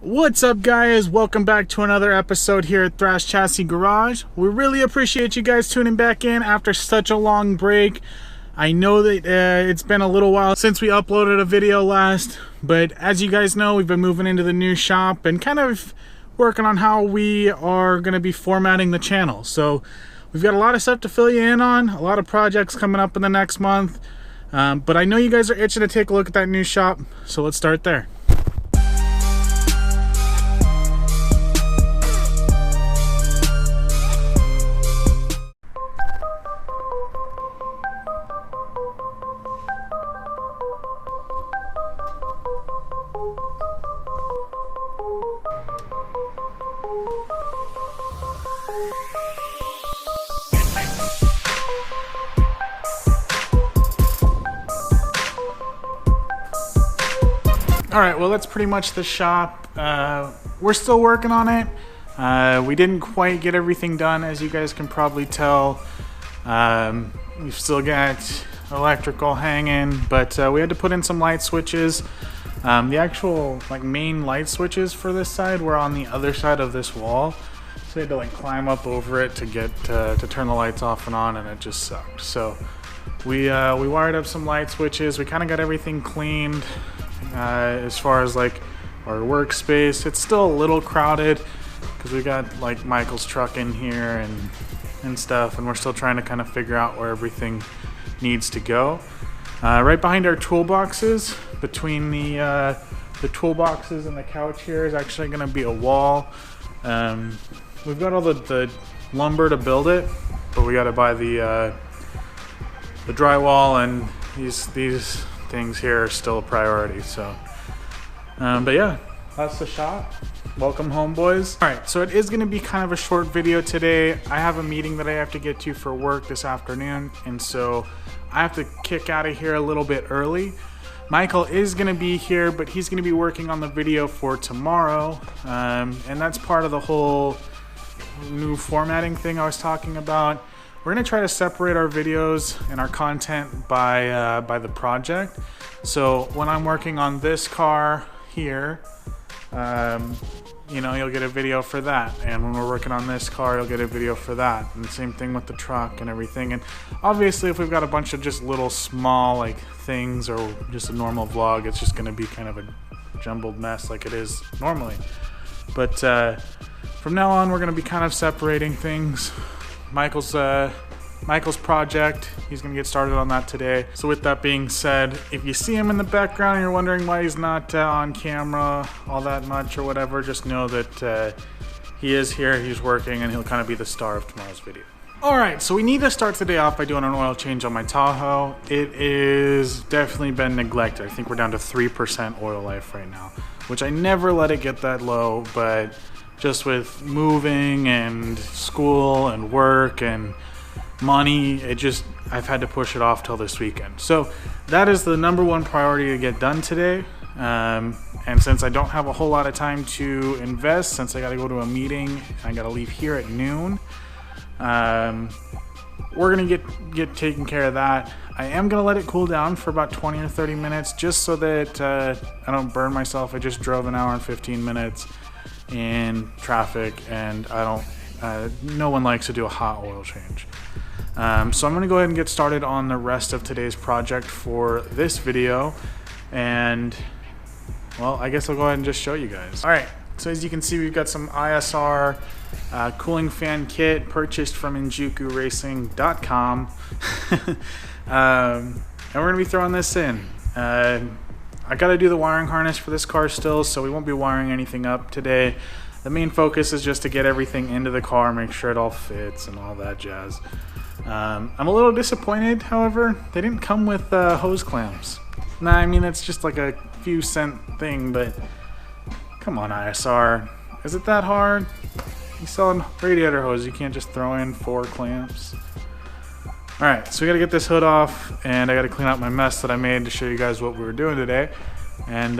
What's up, guys? Welcome back to another episode here at Thrash Chassis Garage. We really appreciate you guys tuning back in after such a long break. I know that it's been a little while since we uploaded a video last, but as you guys know, we've been moving into the new shop and kind of working on how we are going to be formatting the channel. So we've got a lot of stuff to fill you in on, a lot of projects coming up in the next month, but I know you guys are itching to take a look at that new shop, so let's start there. Alright, well, that's pretty much the shop. We're still working on it. We didn't quite get everything done, as you guys can probably tell. We've still got electrical hanging, but we had to put in some light switches. The actual main light switches for this side were on the other side of this wall, so we had to climb up over it to get to turn the lights off and on, and it just sucked. So we wired up some light switches. We kind of got everything cleaned. As far as our workspace, it's still a little crowded because we got Michael's truck in here and stuff, and we're still trying to kind of figure out where everything needs to go. Right behind our toolboxes, between the toolboxes and the couch here, is actually going to be a wall. We've got all the lumber to build it, but we got to buy the drywall, and these things here are still a priority. So but yeah, that's the shop. Welcome home, boys. Alright, so it is going to be kind of a short video today. I have a meeting that I have to get to for work this afternoon, and so I have to kick out of here a little bit early. Michael is going to be here, but he's going to be working on the video for tomorrow, and that's part of the whole new formatting thing I was talking about. We're going to try to separate our videos and our content by the project. So when I'm working on this car here, you'll get a video for that. And when we're working on this car, you'll get a video for that. And the same thing with the truck and everything. And obviously, if we've got a bunch of just little small things or just a normal vlog, it's just going to be kind of a jumbled mess like it is normally. But from now on, we're going to be kind of separating things. Michael's project, he's going to get started on that today. So with that being said, if you see him in the background and you're wondering why he's not on camera all that much or whatever, just know that he is here, he's working, and he'll kind of be the star of tomorrow's video. Alright, so we need to start today off by doing an oil change on my Tahoe. It is definitely been neglected. I think we're down to 3% oil life right now, which I never let it get that low, but just with moving and school and work and money, I've had to push it off till this weekend. So that is the number one priority to get done today. And since I don't have a whole lot of time to invest, since I got to go to a meeting and I got to leave here at noon, we're gonna get taking care of that. I am gonna let it cool down for about 20 or 30 minutes, just so that I don't burn myself. I just drove an hour and 15 minutes in traffic, and no one likes to do a hot oil change. So I'm going to go ahead and get started on the rest of today's project for this video, and well, I guess I'll go ahead and just show you guys. Alright, so as you can see, we've got some ISR cooling fan kit purchased from injukuracing.com and we're going to be throwing this in. I got to do the wiring harness for this car still, so we won't be wiring anything up today. The main focus is just to get everything into the car, make sure it all fits and all that jazz. I'm a little disappointed, however, they didn't come with hose clamps. Nah, I mean, it's just like a few cent thing, but come on, ISR. Is it that hard? You selling radiator hose, you can't just throw in 4 clamps. Alright, so we gotta get this hood off, and I gotta clean out my mess that I made to show you guys what we were doing today, and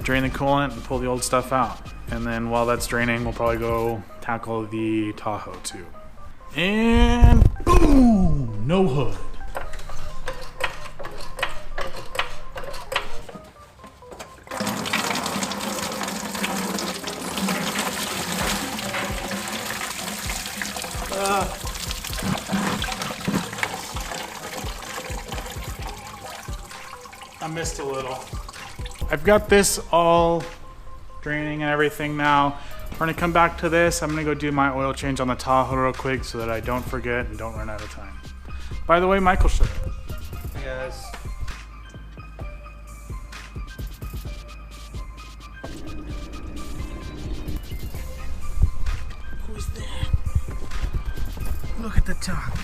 drain the coolant and pull the old stuff out. And then while that's draining, we'll probably go tackle the Tahoe too. And boom! No hood. I missed a little. I've got this all draining and everything now. We're gonna come back to this. I'm gonna go do my oil change on the Tahoe real quick so that I don't forget and don't run out of time. By the way, Michael showed up. Hey guys. Who's that? Look at the top.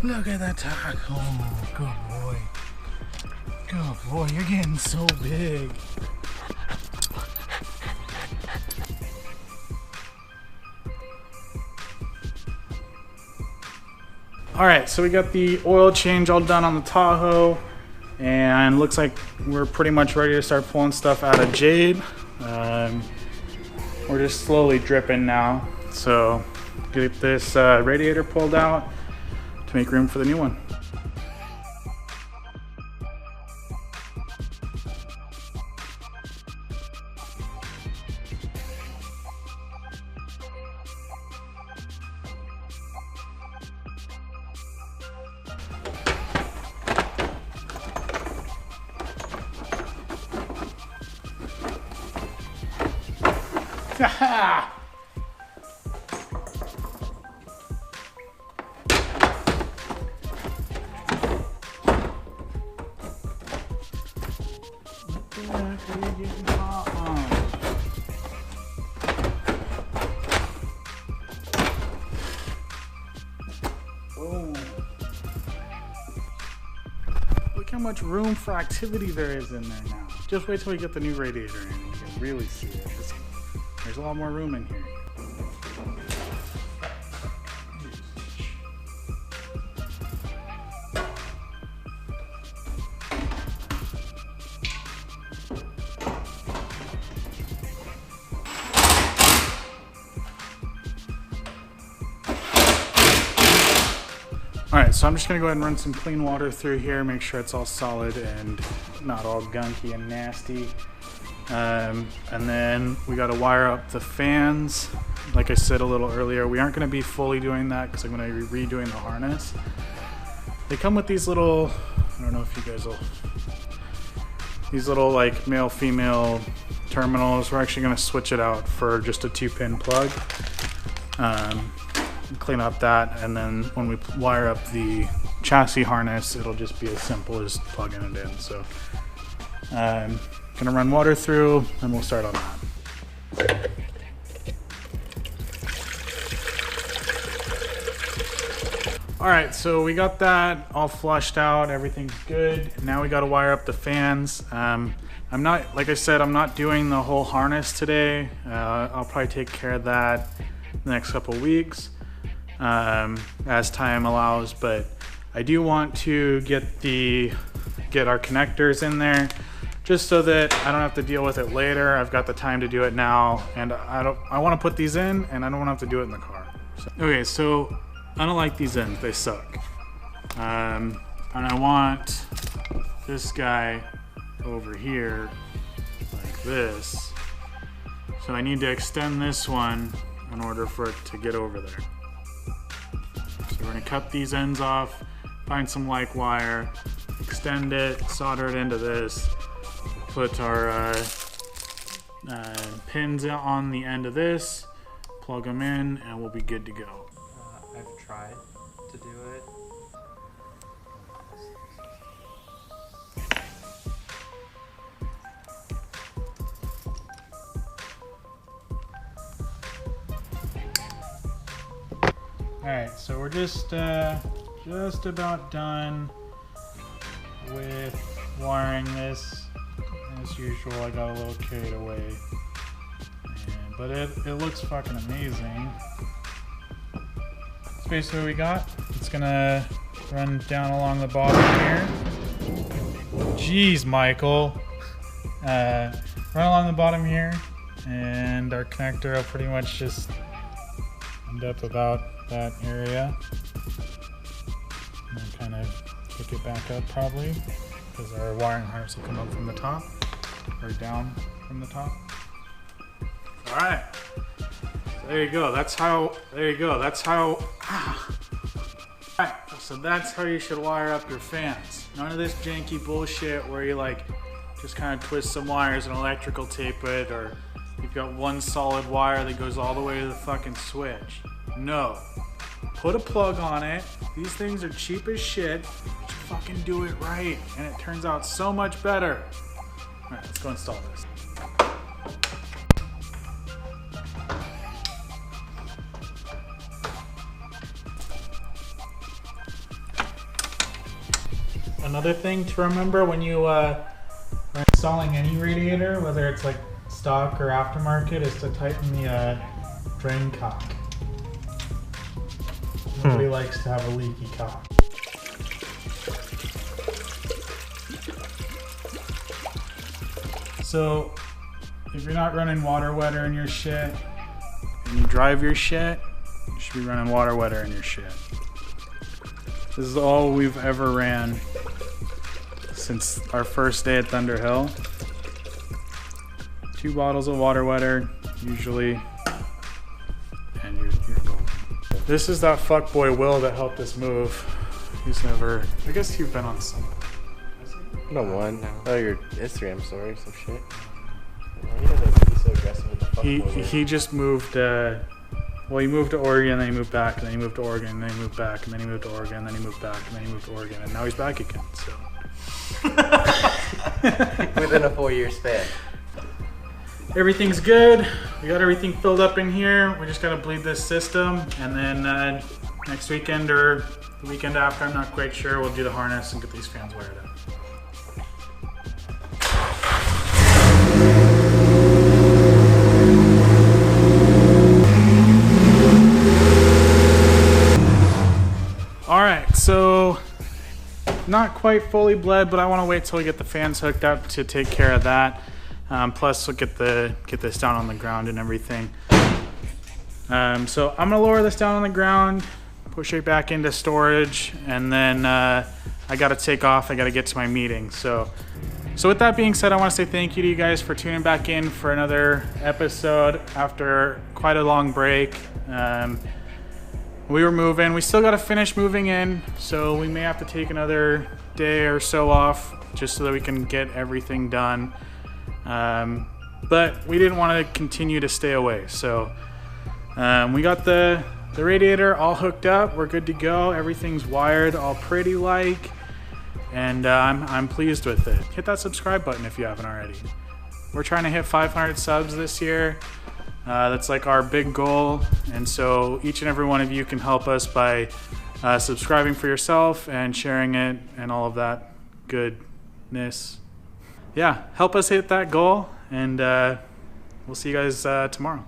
Look at the top. Oh, good boy. Good boy, you're getting so big. All right, so we got the oil change all done on the Tahoe, and looks like we're pretty much ready to start pulling stuff out of Jade. We're just slowly dripping now, so get this radiator pulled out to make room for the new one. Haha! What the heck are you getting hot on? Boom. Look how much room for activity there is in there now. Just wait till we get the new radiator in and you can really see it. There's a lot more room in here. Alright, so I'm just going to go ahead and run some clean water through here, make sure it's all solid and not all gunky and nasty. And then we got to wire up the fans. Like I said a little earlier, we aren't going to be fully doing that because I'm going to be redoing the harness. They come with these little, I don't know if you guys will, these little like male-female terminals. We're actually going to switch it out for just a 2-pin plug. Clean up that, and then when we wire up the chassis harness, it'll just be as simple as plugging it in. So gonna run water through and we'll start on that. All right, so we got that all flushed out, everything's good. Now we got to wire up the fans. I'm not, like I said, I'm not doing the whole harness today. I'll probably take care of that the next couple weeks as time allows, but I do want to get our connectors in there just so that I don't have to deal with it later. I've got the time to do it now, and I want to put these in and I don't want to have to do it in the car. Okay, so I don't like these ends, they suck. And I want this guy over here like this. So I need to extend this one in order for it to get over there. So we're gonna cut these ends off, find some like wire, extend it, solder it into this, put our pins on the end of this, plug them in, and we'll be good to go. I've tried to do it. Alright, so we're just about done with wiring this. As usual, I got a little carried away. But it looks fucking amazing. That's basically what we got. It's gonna run down along the bottom here. Jeez, Michael. Run along the bottom here, and our connector will pretty much just end up about that area. And then kind of kick it back up probably, because our wiring harness will come up from the top, or down from the top. Alright, so there you go. That's how. There you go. That's how. Alright, so that's how you should wire up your fans. None of this janky bullshit where you like just kind of twist some wires and electrical tape it, or you've got one solid wire that goes all the way to the fucking switch. No. Put a plug on it. These things are cheap as shit. Just fucking do it right, and it turns out so much better. Alright, let's go install this. Another thing to remember when you are installing any radiator, whether it's like stock or aftermarket, is to tighten the drain cock. Nobody likes to have a leaky cock. So if you're not running water wetter in your shit and you drive your shit, you should be running water wetter in your shit. This is all we've ever ran since our first day at Thunder Hill. 2 bottles of water wetter, usually, and you're golden. This is that fuckboy Will that helped us move. He's never, I guess you've been on some. No one. Oh, your Instagram story, some shit. He doesn't be so aggressive with the fuckboy. He just moved, well, he moved to Oregon, then he moved back, and then he moved to Oregon, and then he moved back, and then he moved to Oregon, and then he moved back, and then he moved to Oregon, and now he's back again, so. Within a 4-year span. Everything's good. We got everything filled up in here. We just gotta bleed this system, and then next weekend or the weekend after, I'm not quite sure, we'll do the harness and get these fans wired up. Alright, so not quite fully bled, but I want to wait till we get the fans hooked up to take care of that. Plus we'll get this down on the ground and everything. So I'm gonna lower this down on the ground, push it back into storage, and then I gotta take off. I gotta get to my meeting. So with that being said, I want to say thank you to you guys for tuning back in for another episode after quite a long break. We were moving. We still got to finish moving in, so we may have to take another day or so off just so that we can get everything done. But we didn't want to continue to stay away, so we got the radiator all hooked up. We're good to go. Everything's wired all pretty like, and I'm pleased with it. Hit that subscribe button if you haven't already. We're trying to hit 500 subs this year. That's like our big goal, and so each and every one of you can help us by subscribing for yourself and sharing it and all of that goodness. Yeah, help us hit that goal, and we'll see you guys tomorrow.